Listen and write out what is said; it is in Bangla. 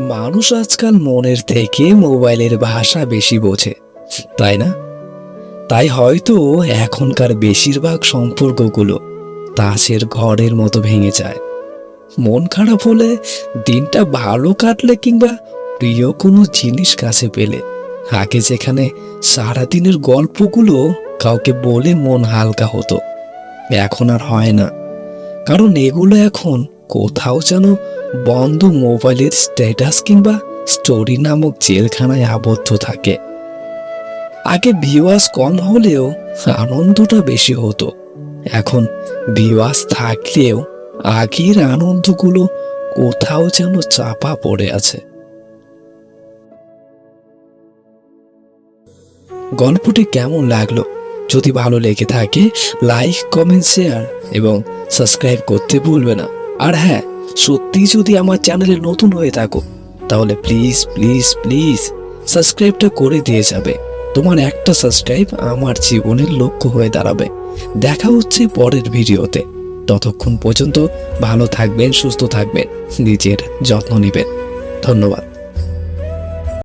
মানুষ আজকাল মনের থেকে মোবাইলের ভাষা বেশি বোঝে, তাই না? তাই হয়তো এখনকার বেশিরভাগ সম্পর্কগুলো তাসের ঘরের মতো ভেঙে যায়। মন খারাপ হলে, দিনটা ভালো কাটলে কিংবা প্রিয় কোনো জিনিস কাছে পেলে, আগে যেখানে সারাদিনের গল্পগুলো কাউকে বলে মন হালকা হতো, এখন আর হয় না। কারণ এগুলো এখন কোথাও যেন বন্ধ মোবাইলের স্ট্যাটাস কিংবা স্টোরি নামক জেলখানায় আবদ্ধ থাকে। আগে ভিউয়ার্স কম হলেও আনন্দটা বেশি হতো, এখন ভিউয়ার্স থাকলেও আগের আনন্দগুলো কোথাও যেন চাপা পড়ে আছে। গল্পটি কেমন লাগলো? যদি ভালো লেগে থাকে লাইক, কমেন্ট, শেয়ার এবং সাবস্ক্রাইব করতে ভুলবে না। আর হ্যাঁ, সত্যি যদি আমার চ্যানেলে নতুন হয়ে থাকো তাহলে প্লিজ প্লিজ প্লিজ সাবস্ক্রাইবটা করে দিয়ে যাবে। তোমার একটা সাবস্ক্রাইব আমার জীবনের লক্ষ্য হয়ে দাঁড়াবে। দেখা হচ্ছে পরের ভিডিওতে। ততক্ষণ পর্যন্ত ভালো থাকবেন, সুস্থ থাকবেন, নিজের যত্ন নেবেন। ধন্যবাদ।